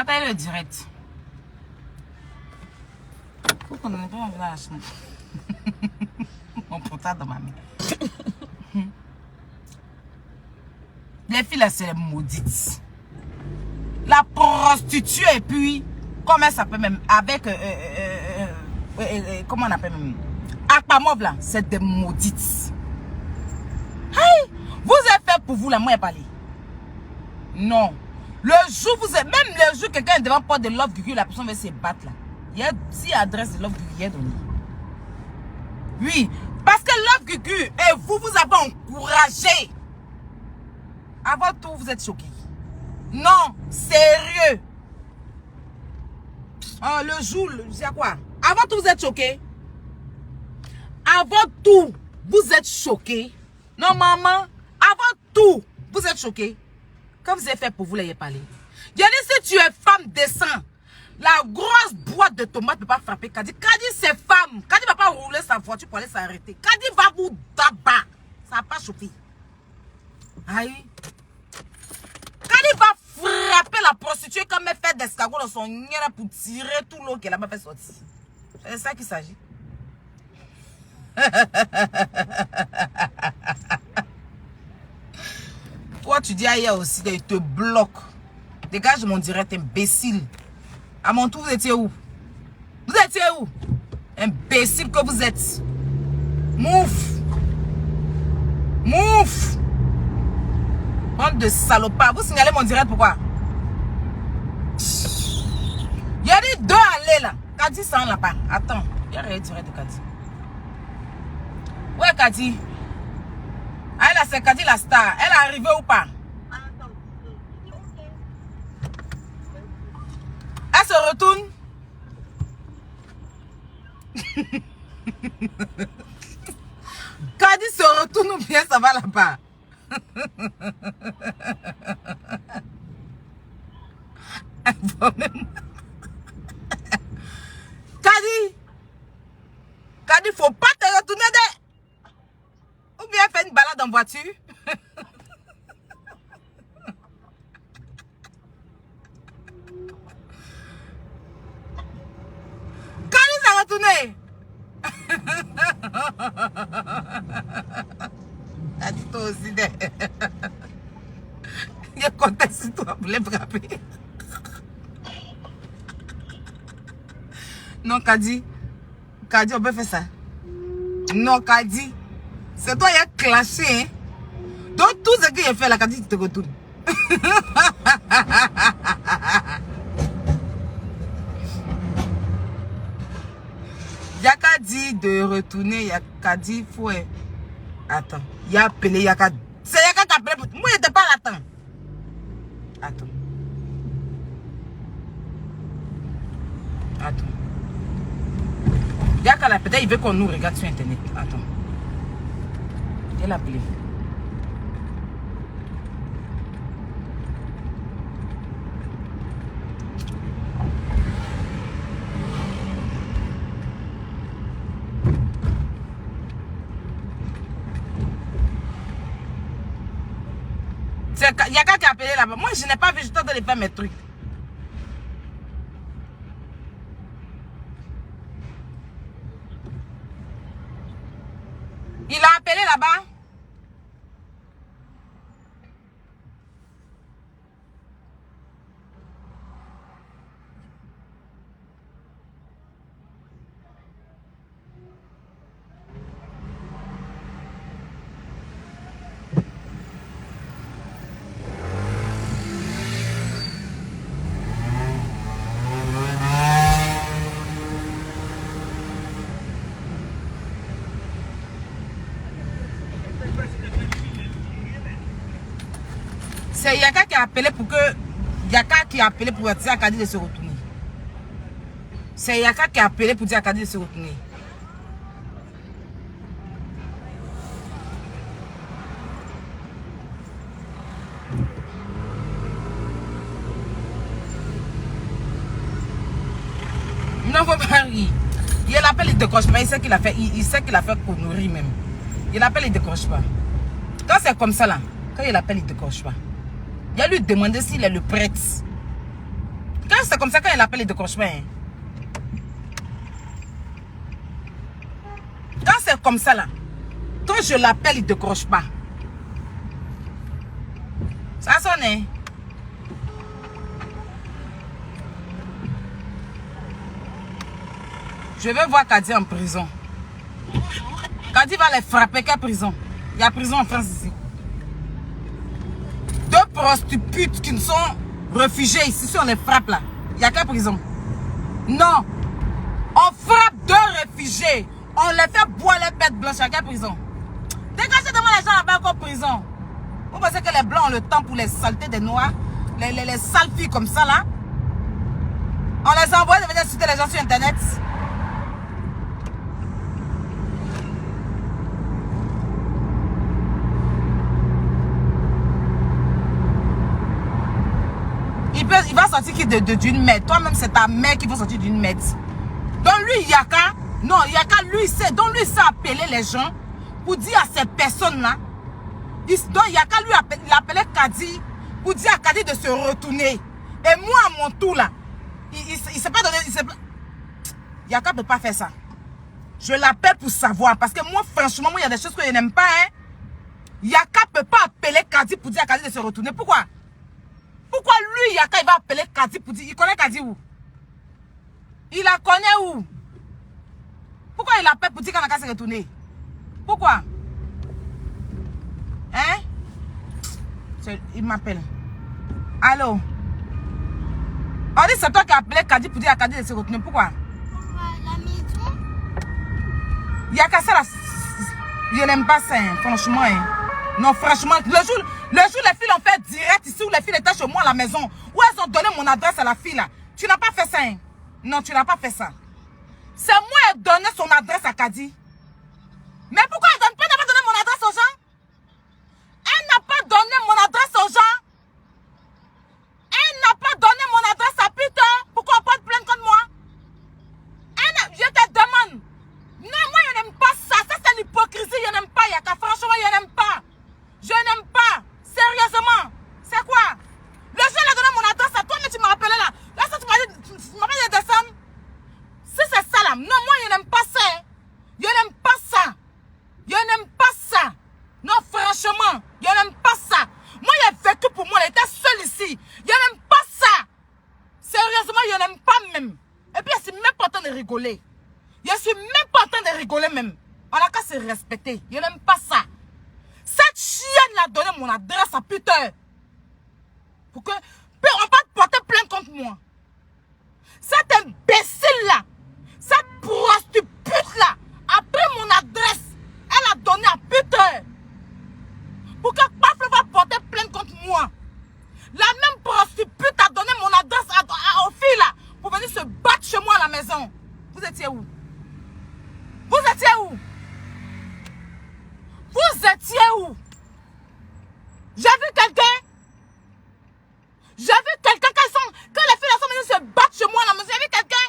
Partagez le direct. Faut qu'on n'ait pas envie de la chaîne. Mon portable dans ma main. Les filles là, c'est les maudites. La prostituée et puis, comment elle s'appelle même, avec, comment on appelle même, Akpamov là, c'est des maudites. Hey, vous êtes fait pour vous là, moi parler. Non. Le jour vous êtes, même le jour quelqu'un est devant porte de Love Gugu, la personne va se battre là. Il y a si adresse de Love Gugu, il y a donné. Oui, parce que Love Gugu et vous avez encouragé. Avant tout, vous êtes choqués. Non, sérieux. Oh, le jour, c'est quoi? Avant tout, vous êtes choqués. Avant tout, vous êtes choqués. Non, maman. Avant tout, vous êtes choqués. Quand vous avez fait pour vous, l'ayez parlé. J'ai dit, si tu es femme décente, la grosse boîte de tomates ne peut pas frapper Kadi. Kadi, c'est femme. Kadi ne va pas rouler sa voiture pour aller s'arrêter. Kadi va vous tabac. Ça n'a pas chauffé. Aïe. Kadi va frapper la prostituée comme elle fait d'escargot dans son nez pour tirer tout l'eau qu'elle a pas fait sortir. C'est de ça qu'il s'agit. Toi, tu dis ailleurs aussi, il te bloque. Dégage mon direct, imbécile. À mon tour, vous étiez où? Vous étiez où? Imbécile que vous êtes. Mouf. Mouf. Bande de salopards. Vous signalez mon direct, pourquoi? Il y a dit deux allées là. Kadi, ça en a pas. Attends. Il y a rien direct de Kadi. Ouais, Kadi. Ah, là, c'est Kadi la star. Elle est arrivée ou pas? Elle se retourne. Kadi se retourne ou bien ça va là-bas? Kadi, faut pas te retourner de... Ou bien faire une balade en voiture. Kadi s'est retourné. Kadi, toi aussi, il est content sur toi pour les frapper. Non, Kadi. Kadi, on peut faire ça. Non, Kadi. C'est toi qui as clashé. Hein? Donc, tout ce que j'ai fait là, Kadi, tu te retournes. Yaka dit de retourner. Yaka dit, faut. Attends. Il a appelé Yaka. C'est Yaka qui a appelé. Moi, je n'étais pas là. Attends. Attends. Attends. Yaka là, peut-être il veut qu'on nous regarde sur internet. Attends. Elle a appelé. C'est Yaka qui a appelé là-bas. Moi, je n'ai pas vu, je t'en train de faire mes trucs. Il a appelé là-bas. C'est Yaka qui a appelé pour que... Yaka qui a appelé pour dire à Kadi de se retourner. C'est Yaka qui a appelé pour dire à Kadi de se retourner. Non, faut pas rire. Il appelle, il décroche pas. Il sait qu'il a fait, il sait qu'il a fait connerie même. Il appelle, il décroche pas. Quand c'est comme ça là, quand il appelle, il décroche pas. Il a lui demandé s'il est le prêtre. Quand c'est comme ça quand il appelle, il décroche pas. Hein. Quand c'est comme ça là, quand je l'appelle, il décroche pas. Ça sonne. Hein? Je veux voir Kadi en prison. Kadi va les frapper. Quelle prison? Il y a prison en France ici. Deux prostituées qui sont réfugiées ici, si on les frappe là. Il y a quelle prison? Non. On frappe deux réfugiés. On les fait boire les bêtes blanches. À quelle prison? Dégagez devant les gens là-bas encore prison. Vous pensez que les blancs ont le temps pour les saletés des noirs? Les sales filles comme ça là? On les envoie de venir citer les gens sur internet. Il va sortir d'une merde. Toi-même, c'est ta mère qui va sortir d'une merde. Donc lui, Yaka, non, Yaka, lui, c'est donc lui, ça appeler les gens pour dire à ces personnes-là. Donc Yaka, lui, il appelait Kadi pour dire à Kadi de se retourner. Et moi, à mon tour, là, il ne s'est pas donné. Yaka ne peut pas faire ça. Je l'appelle pour savoir. Parce que moi, franchement, il y a des choses que je n'aime pas. Hein. Yaka ne peut pas appeler Kadi pour dire à Kadi de se retourner. Pourquoi? Pourquoi lui, Yaka, il va appeler Kadi pour dire... Il connaît Kadi où? Il la connaît où? Pourquoi il appelle pour dire qu'on a qu'à se retourner? Pourquoi? Hein? Il m'appelle. Allô? On dit c'est toi qui as appelé Kadi pour dire à Kadi de se retourner. Pourquoi? La maison. Yaka, ça là... Je n'aime pas ça, hein, franchement. Hein. Non, franchement, le jour les filles l'ont fait direct ici, où les filles étaient chez moi à la maison, où elles ont donné mon adresse à la fille là. Tu n'as pas fait ça, hein? Non, tu n'as pas fait ça. C'est moi qui ai donné son adresse à Kadi. Mais pourquoi elle n'a pas donné mon adresse aux gens? Elle n'a pas donné mon adresse aux gens. Elle n'a pas donné mon adresse à Peter. Pourquoi on porte plainte contre moi? Je te demande. Non, moi je n'aime pas ça. Ça c'est l'hypocrisie. Je n'aime pas, Yaka. Franchement, je n'aime pas. Je n'aime pas. Sérieusement. C'est quoi? Le jour il a donné mon adresse à toi, mais tu m'as appelé là. Là, ça, tu m'as dit de descendre. Si c'est ça là. Non, moi je n'aime pas ça. Hein. Je n'aime pas ça. Je n'aime pas ça. Non, franchement, je n'aime pas ça. Moi, j'ai vécu pour moi. Elle était seule ici. Je n'aime pas ça. Sérieusement, je n'aime pas même. Et puis, je suis même pas en train de rigoler. Je suis même pas en train de rigoler même. On a qu'à se respecter. Je n'aime pas ça. Cette chienne a donné mon adresse à Peter. Pour que... on va porter plainte contre moi. Cette imbécile-là, cette prostitute-là, a pris mon adresse. Elle a donné à Peter. Pour que Pafle va porter plainte contre moi. La même prostitute a donné mon adresse aux filles là. Pour venir se battre chez moi à la maison. Vous étiez où? Vous étiez où? Vous étiez où? J'ai vu quelqu'un. J'ai vu quelqu'un quand les filles là sont venues se battre chez moi à la maison. J'ai vu quelqu'un.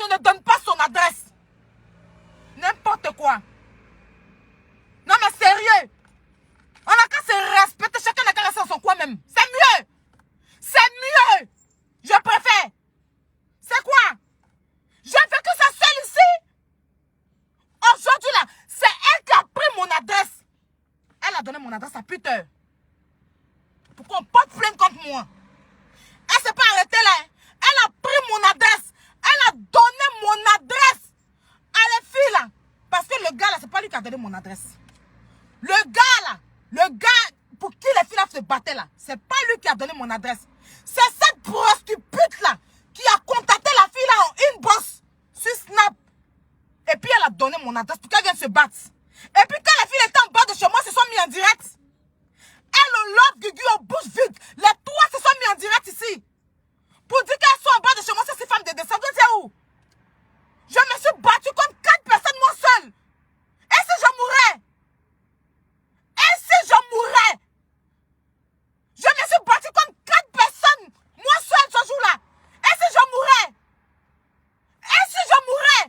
je ne donne pas son adresse. N'importe quoi. Non mais sérieux. On n'a qu'à se respecter. Chacun n'a qu'à rester dans son coin même. C'est mieux. C'est mieux. Je préfère. C'est quoi? J'ai vécu ça seule ici. Aujourd'hui là, c'est elle qui a pris mon adresse. Elle a donné mon adresse à Peter. Pourquoi on porte plainte contre moi? Elle s'est pas arrêtée là. Elle a pris mon adresse. Elle a donné mon adresse à les filles là. Parce que le gars là, c'est pas lui qui a donné mon adresse. Le gars pour qui les filles là se battaient là, c'est pas lui qui a donné mon adresse. C'est cette prostituée là qui a contacté la fille là en inbox sur Snap. Et puis elle a donné mon adresse pour qu'elle vienne se battre. Et puis quand les filles étaient en bas de chez moi, se sont mis en direct. Elle, Love, Gugu, en bouche vide. Les trois se sont mis en direct ici. Pour dire qu'elles sont en bas de chez moi, ces femmes de descente. C'est où? Je me suis battue contre 4 personnes moi seule. Et si je mourais? Et si je mourais? Je me suis battue contre 4 personnes moi seule ce jour-là. Et si je mourais? Et si je mourais?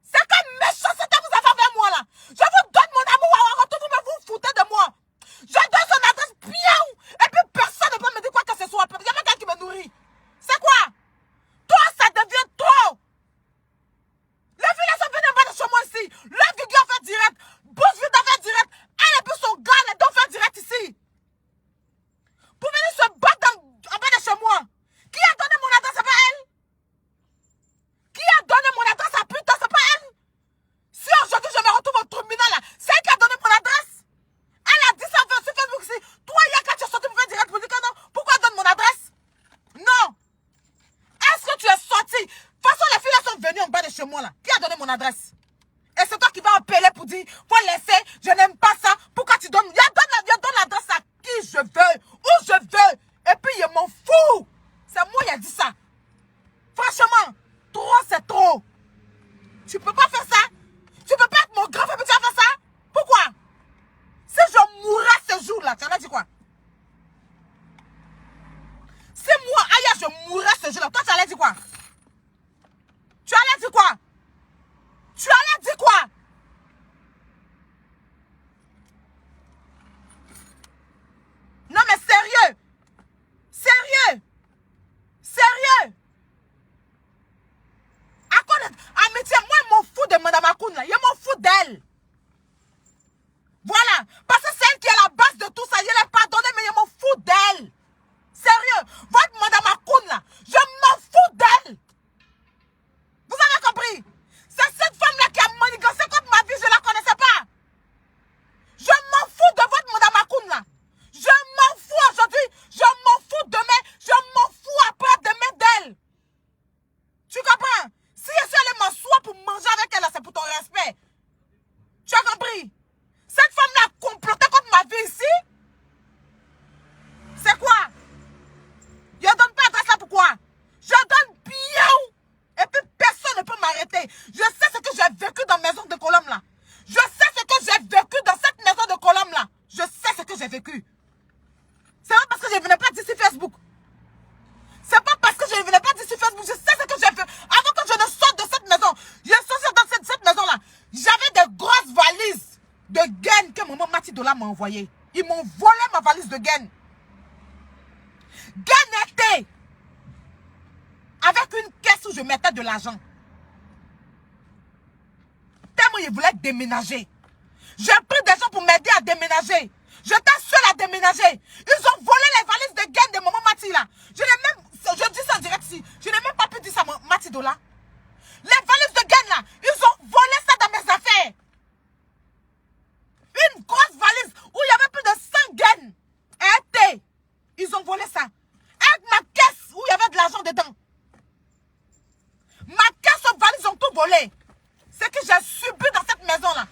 C'est comme méchanceté vous avez envers moi là. Je vous donne mon amour, en retour vous vous foutez de moi. Je donne son adresse bien. Et puis personne ne peut me dire quoi que ce soit. Il y a même quelqu'un qui me nourrit. C'est quoi? Toi ça devient trop. Les filles sont venues en bas de chez moi ici. Le Gugu a fait direct. Bousville a fait direct. Elle et puis son gars les deux fait direct ici. Pour venir se battre en bas de chez moi. Qui a donné mon adresse? C'est pas elle. Qui a donné mon adresse à putain? C'est pas elle. Si aujourd'hui je me retrouve au tribunal là, c'est elle qui a donné mon adresse. Elle a dit ça sur Facebook ici. Toi, hier, quand tu es sorti pour faire direct pour dire que non, pourquoi elle donne mon adresse? Non. Est-ce que tu es sorti? De toute façon, les filles là sont venues en bas de chez moi là. Qui a donné mon adresse? Et c'est toi qui vas appeler pour dire, faut laisser, je n'aime pas ça. Pourquoi tu donnes? Donne l'adresse à qui je veux, où je veux. Et puis, il m'en fout. C'est moi qui a dit ça. Franchement, trop, c'est trop. Tu peux pas faire ça. Tu peux pas être mon grand frère, mais tu vas faire ça. Pourquoi? Si je mourrais ce jour-là, tu allais dire quoi? Si moi, Aya, je mourrais ce jour-là, toi, tu allais dire quoi? Tu allais dire quoi? Tu allais dire quoi? Non, mais sérieux! Sérieux! Sérieux! À quoi amitié, moi, je m'en fous de Madame Akoun, là. Je m'en fous d'elle. Voilà. Parce que c'est elle qui est la base de tout ça. Je l'ai pardonné, mais je m'en fous d'elle. Sérieux. Votre Madame Akoun, là, je m'en fous d'elle. Vous avez compris? C'est cette femme-là qui a manigancé contre ma vie, je ne la connaissais pas. Je m'en fous de votre Madame Akoun, là. Je m'en fous aujourd'hui. Je m'en fous demain. Je m'en fous après-demain d'elle. Tu comprends? Si je suis allée m'asseoir pour manger avec elle, c'est pour ton respect. Tu as compris? Cette femme-là a comploté contre ma vie ici. C'est quoi? Je ne donne pas adresse là, pourquoi? Je donne bien. Et puis personne ne peut m'arrêter. Je sais ce que j'ai vécu dans la maison de Colombe là. Je sais ce que j'ai vécu dans cette maison de Colombe là. Je sais ce que j'ai vécu. C'est pas parce que je ne venais pas d'ici Facebook. C'est pas parce que je ne venais pas d'ici Facebook. Je sais ce que j'ai fait. Avant que je ne sorte de cette maison, je sortais dans cette maison là. J'avais des grosses valises de gaines que maman Matidola m'a envoyé. Ils m'ont volé ma valise de gaines. Gaines était avec une caisse où je mettais de l'argent. Tellement ils voulaient déménager. J'ai pris des gens pour m'aider à déménager. J'étais seule à déménager. Ils ont volé les valises de gaines de maman Mati là. Je dis ça en direct ici. Je n'ai même pas pu dire ça à Matidola. Les valises de gaines là, ils ont volé ça dans mes affaires. Une grosse valise où il y avait plus de 100 gaines. Et ils ont volé ça. Avec ma caisse où il y avait de l'argent dedans. Ma caisse aux valises ont tout volé. Ce que j'ai subi dans cette maison là.